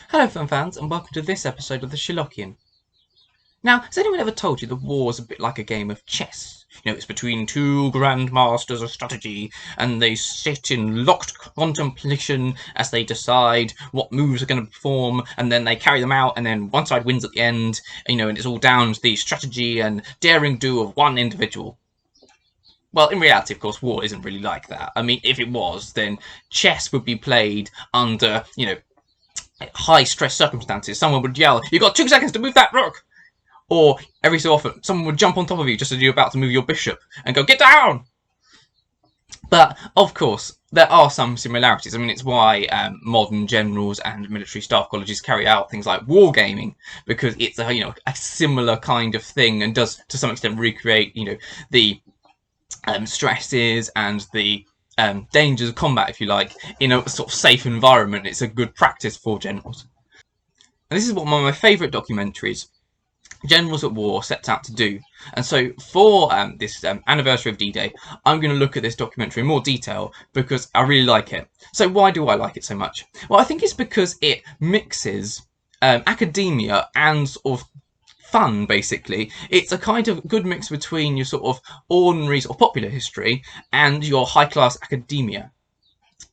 Hello film fans and welcome to this episode of the Sherlockian. Now, has anyone ever told you the war is a bit like a game of chess? You know, it's between two grandmasters of strategy and they sit in locked contemplation as they decide what moves are going to perform and then they carry them out and then one side wins at the end, and it's all down to the strategy and daring do of one individual. Well, in reality, of course, war isn't really like that. I mean, if it was, then chess would be played under, high stress circumstances. Someone would yell, "You've got 2 seconds to move that rook!" Or every so often, someone would jump on top of you just as you're about to move your bishop and go, "Get down!" But, of course, there are some similarities. I mean, it's why modern generals and military staff colleges carry out things like wargaming, because it's a similar kind of thing and does, to some extent, recreate, the stresses and the dangers of combat, if you like, in a sort of safe environment. It's a good practice for generals. And this is what one of my favourite documentaries, Generals at War, sets out to do. And so for this anniversary of D-Day, I'm going to look at this documentary in more detail because I really like it. So why do I like it so much? Well, I think it's because it mixes academia and sort of fun, basically. It's a kind of good mix between your sort of ordinary sort of popular history and your high-class academia.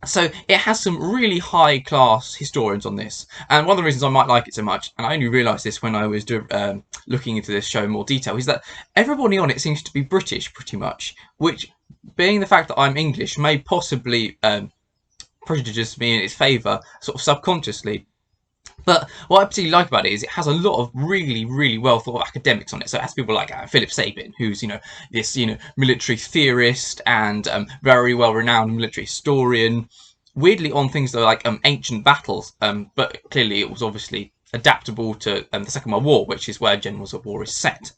So it has some really high-class historians on this, and one of the reasons I might like it so much, and I only realised this when I was looking into this show in more detail, is that everybody on it seems to be British, pretty much, which, being the fact that I'm English, may possibly prejudice me in its favour, sort of subconsciously. But what I particularly like about it is it has a lot of really, really well thought of academics on it. So it has people like Philip Sabin, who's this military theorist and very well renowned military historian. Weirdly on things that are like ancient battles, but clearly it was obviously adaptable to the Second World War, which is where Generals of War is set.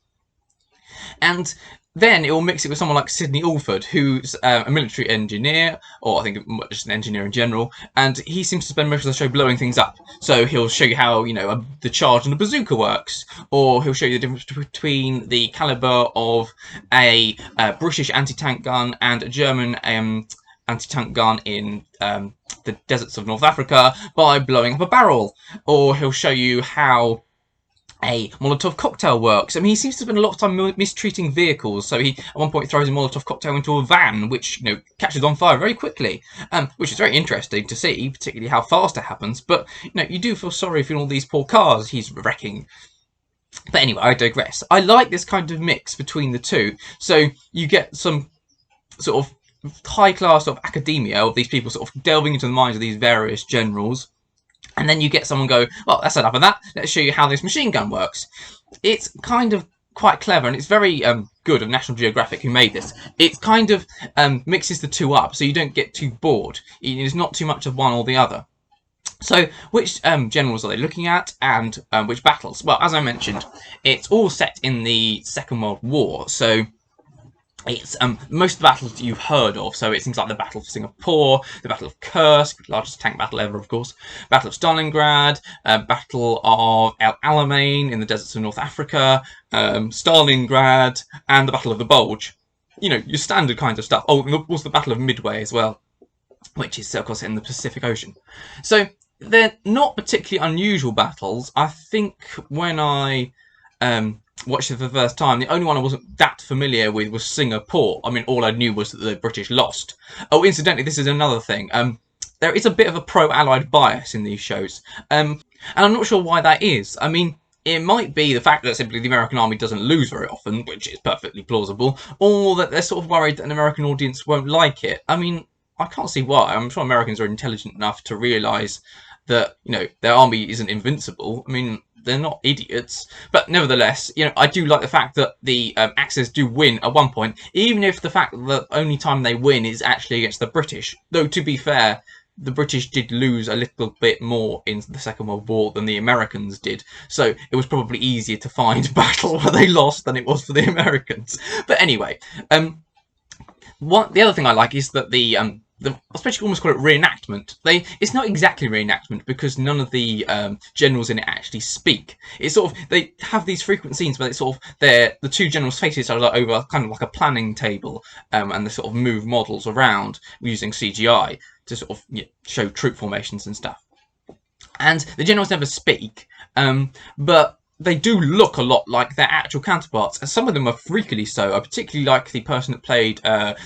And then it will mix it with someone like Sidney Alford, who's a military engineer, or I think just an engineer in general, and he seems to spend most of the show blowing things up. So he'll show you how, the charge on a bazooka works, or he'll show you the difference between the caliber of a British anti-tank gun and a German anti-tank gun in the deserts of North Africa by blowing up a barrel. Or he'll show you how a Molotov cocktail works. I mean, he seems to spend a lot of time mistreating vehicles. So he, at one point, throws a Molotov cocktail into a van, which, catches on fire very quickly, which is very interesting to see, particularly how fast it happens. But, you do feel sorry for all these poor cars he's wrecking. But anyway, I digress. I like this kind of mix between the two. So you get some sort of high-class sort of academia of these people sort of delving into the minds of these various generals. And then you get someone go, well, that's enough of that. Let's show you how this machine gun works. It's kind of quite clever, and it's very good of National Geographic who made this. It kind of mixes the two up, so you don't get too bored. It's not too much of one or the other. So, which generals are they looking at, and which battles? Well, as I mentioned, it's all set in the Second World War, so it's most of the battles you've heard of, so it's things like the Battle of Singapore, the Battle of Kursk, largest tank battle ever, of course, Battle of Stalingrad, Battle of El Alamein in the deserts of North Africa, Stalingrad, and the Battle of the Bulge. Your standard kinds of stuff. Oh, and there was the Battle of Midway as well, which is, of course, in the Pacific Ocean. So they're not particularly unusual battles. I think when I watched it for the first time, the only one I wasn't that familiar with was Singapore. I mean, all I knew was that the British lost. Oh, incidentally, this is another thing. There is a bit of a pro-Allied bias in these shows. And I'm not sure why that is. I mean, it might be the fact that simply the American army doesn't lose very often, which is perfectly plausible, or that they're sort of worried that an American audience won't like it. I mean, I can't see why. I'm sure Americans are intelligent enough to realise that, their army isn't invincible. I mean, they're not idiots, but nevertheless, I do like the fact that the Axis do win at one point, even if the fact that the only time they win is actually against the British. Though, to be fair, the British did lose a little bit more in the Second World War than the Americans did, so it was probably easier to find a battle where they lost than it was for the Americans. But anyway, the other thing I like is that the especially almost call it reenactment. It's not exactly reenactment because none of the generals in it actually speak. It's sort of, they have these frequent scenes where it's sort of the two generals face each other over kind of like a planning table, and they sort of move models around using CGI to sort of show troop formations and stuff. And the generals never speak, but they do look a lot like their actual counterparts, and some of them are freakily so. I particularly like the person that played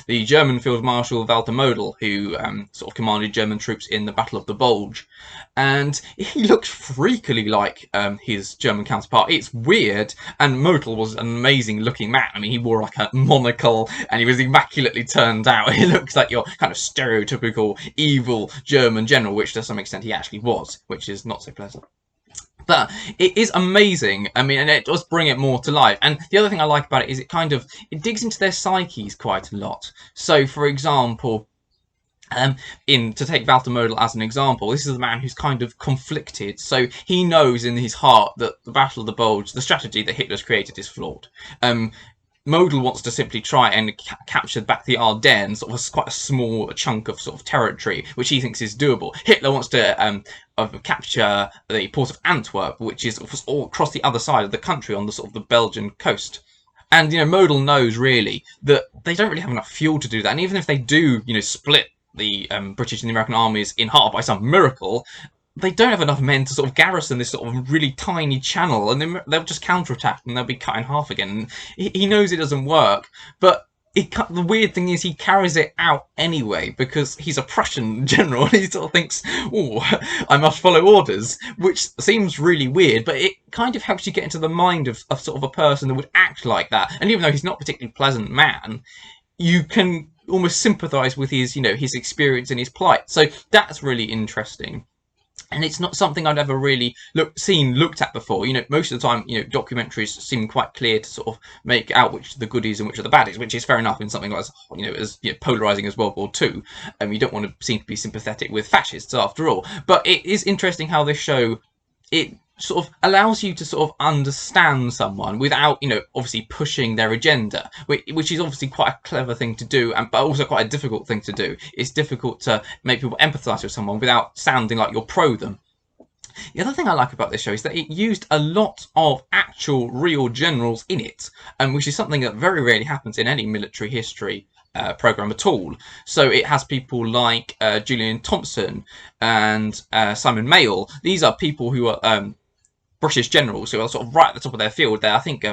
the German Field Marshal Walter Model, who sort of commanded German troops in the Battle of the Bulge, and he looked freakily like his German counterpart. It's weird, and Model was an amazing looking man. I mean, he wore like a monocle, and he was immaculately turned out. He looks like your kind of stereotypical evil German general, which to some extent he actually was, which is not so pleasant. But it is amazing. I mean, and it does bring it more to life. And the other thing I like about it is it digs into their psyches quite a lot. So, for example, to take Walter Model as an example, this is a man who's kind of conflicted. So he knows in his heart that the Battle of the Bulge, the strategy that Hitler's created, is flawed. Model wants to simply try and capture back the Ardennes, sort of quite a small chunk of sort of territory, which he thinks is doable. Hitler wants to capture the port of Antwerp, which is all across the other side of the country on the sort of the Belgian coast. And, Model knows really that they don't really have enough fuel to do that. And even if they do, split the British and the American armies in half by some miracle, they don't have enough men to sort of garrison this sort of really tiny channel, and they'll just counterattack and they'll be cut in half again. And he knows it doesn't work, but the weird thing is he carries it out anyway because he's a Prussian general and he sort of thinks, oh, I must follow orders, which seems really weird, but it kind of helps you get into the mind of sort of a person that would act like that. And even though he's not a particularly pleasant man, you can almost sympathise with his, his experience and his plight. So that's really interesting. And it's not something I'd ever really looked at before. Most of the time, documentaries seem quite clear to sort of make out which are the goodies and which are the baddies, which is fair enough in something like, as polarizing as World War II. You don't want to seem to be sympathetic with fascists after all. But it is interesting how this show, it sort of allows you to sort of understand someone without, obviously pushing their agenda, which is obviously quite a clever thing to do, but also quite a difficult thing to do. It's difficult to make people empathise with someone without sounding like you're pro them. The other thing I like about this show is that it used a lot of actual real generals in it, which is something that very rarely happens in any military history program at all. So it has people like Julian Thompson and Simon Mayle. These are people who are British generals who are sort of right at the top of their field there. I think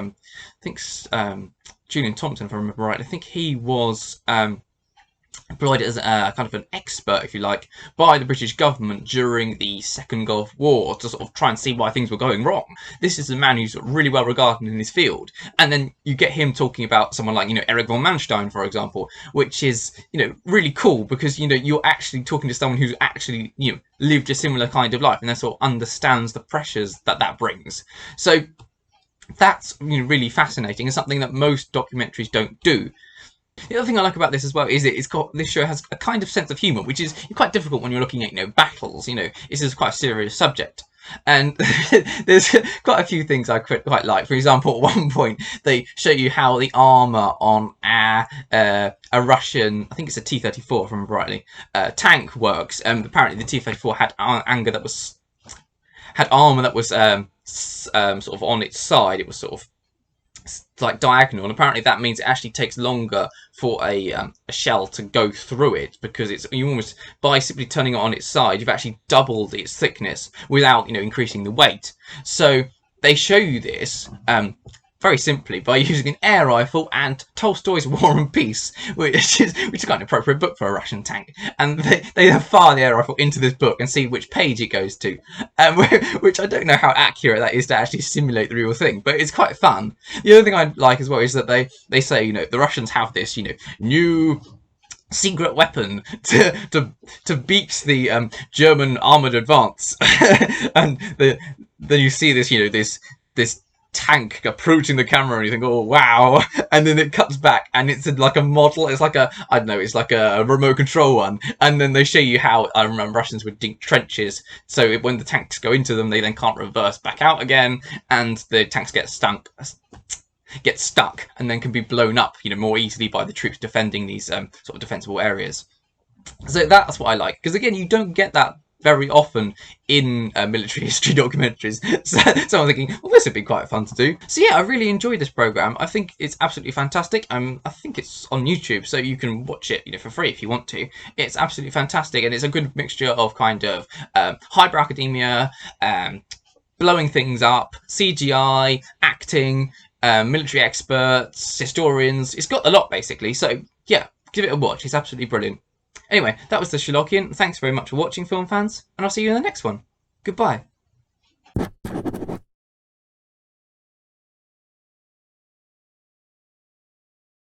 Julian Thompson, if I remember right, I think he was employed as a kind of an expert, if you like, by the British government during the Second Gulf War to sort of try and see why things were going wrong. This is a man who's really well regarded in his field. And then you get him talking about someone like, Erich von Manstein, for example, which is, really cool because, you're actually talking to someone who's actually, lived a similar kind of life and then sort of understands the pressures that brings. So that's really fascinating and something that most documentaries don't do. The other thing I like about this as well is that this show has a kind of sense of humour, which is quite difficult when you're looking at battles. This is quite a serious subject, and there's quite a few things I quite like. For example, at one point they show you how the armour on a Russian, I think it's a T-34, if I remember rightly, tank works. Apparently the T-34 had armour that was sort of on its side. It was sort of like diagonal, and apparently that means it actually takes longer for a shell to go through it because you almost, by simply turning it on its side, you've actually doubled its thickness without increasing the weight. So they show you this very simply by using an air rifle and Tolstoy's War and Peace, which is kind of an appropriate book for a Russian tank. And they fire the air rifle into this book and see which page it goes to, which I don't know how accurate that is to actually simulate the real thing, but it's quite fun. The other thing I like as well is that they say, the Russians have this, new secret weapon to beat the German armoured advance. And then you see this, this tank approaching the camera and you think, oh wow, and then it cuts back and it's like a model, it's like it's like a remote control one, and then they show you how Russians would dig trenches, so when the tanks go into them they then can't reverse back out again, and the tanks get stuck and then can be blown up more easily by the troops defending these sort of defensible areas. So that's what I like, because again, you don't get that very often in military history documentaries. So I'm thinking, well, this would be quite fun to do. So yeah, I really enjoyed this program. I think it's absolutely fantastic. I think it's on YouTube, so you can watch it, for free if you want to. It's absolutely fantastic, and it's a good mixture of kind of highbrow academia, blowing things up, CGI, acting, military experts, historians. It's got a lot, basically. So yeah, give it a watch. It's absolutely brilliant. Anyway, that was the Sherlockian. Thanks very much for watching, film fans, and I'll see you in the next one. Goodbye.